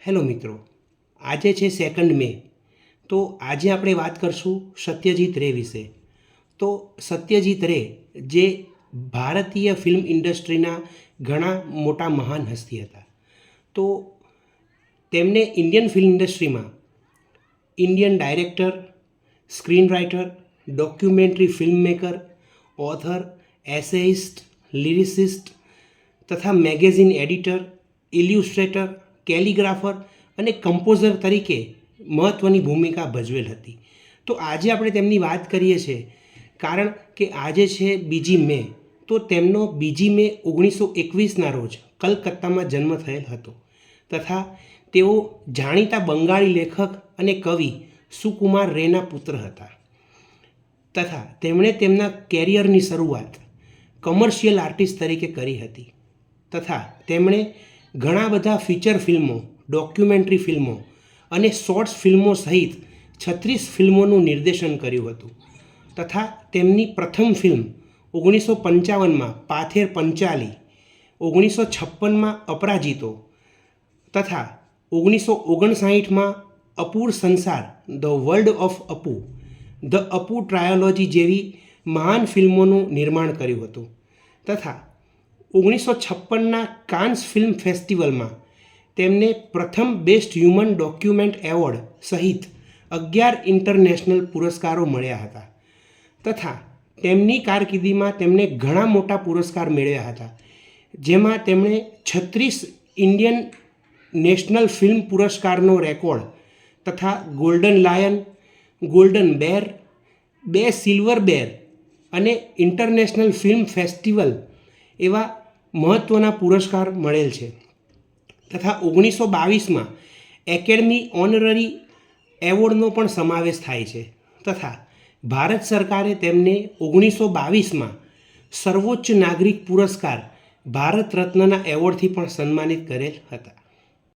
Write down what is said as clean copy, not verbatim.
Hello મિત્રો, આજે છે 2 મે. તો આજે આપણે વાત કરશું સત્યજીત રે વિશે. તો સત્યજીત રે જે ભારતીય ફિલ્મ ઇન્ડસ્ટ્રીના ઘણા મોટા મહાન હસ્તી હતા. તો તેમને ઇન્ડિયન ફિલ્મ ઇન્ડસ્ટ્રીમાં Indian director, screen writer, documentary film maker, author, essayist, lyricist તથા મેગેઝિન એડિટર, ઇલ્યુસ્ટ્રેટર, કેલિગ્રાફર અને કમ્પોઝર તરીકે મહત્ત્વની ભૂમિકા ભજવેલ હતી. તો આજે આપણે તેમની વાત કરીએ છીએ કારણ કે આજે છે 2 મે. તો તેમનો 2 મે 1921ના રોજ કલકત્તામાં જન્મ થયેલ હતો તથા તેઓ જાણીતા બંગાળી લેખક અને કવિ સુકુમાર રેના પુત્ર હતા તથા તેમણે તેમના કેરિયરની શરૂઆત કમર્શિયલ આર્ટિસ્ટ તરીકે કરી હતી તથા તેમણે ઘણા બધા ફીચર ફિલ્મો, ડોક્યુમેન્ટરી ફિલ્મો અને શોર્ટ્સ ફિલ્મો સહિત 36 ફિલ્મોનું નિર્દેશન કર્યું હતું તથા તેમની પ્રથમ ફિલ્મ 1955માં પાથેર પંચાલી, 1956માં અપરાજિતો તથા 1959માં Apur Sansar the world of Apu, the Apu trilogy જેવી મહાન ફિલ્મોનું નિર્માણ કર્યું હતું તથા 1956ના કાન્સ ફિલ્મ ફેસ્ટિવલમાં તેમને પ્રથમ બેસ્ટ હ્યુમન ડોક્યુમેન્ટ એવોર્ડ સહિત 11 ઇન્ટરનેશનલ પુરસ્કારો મળ્યા હતા તથા તેમની કારકિર્દીમાં તેમણે ઘણા મોટા પુરસ્કાર મેળવ્યા હતા, જેમાં તેમણે 36 ઇન્ડિયન નેશનલ ફિલ્મ પુરસ્કારનો રેકોર્ડ તથા ગોલ્ડન લાયન, ગોલ્ડન બેર, 2 સિલ્વર બેર અને ઇન્ટરનેશનલ ફિલ્મ ફેસ્ટિવલ એવા મહત્ત્વના પુરસ્કાર મળેલ છે તથા 1922માં એકેડમી ઓનરરી એવોર્ડનો પણ સમાવેશ થાય છે તથા ભારત સરકારે તેમને 1922માં સર્વોચ્ચ નાગરિક પુરસ્કાર ભારત રત્નના એવોર્ડથી પણ સન્માનિત કરેલ હતા.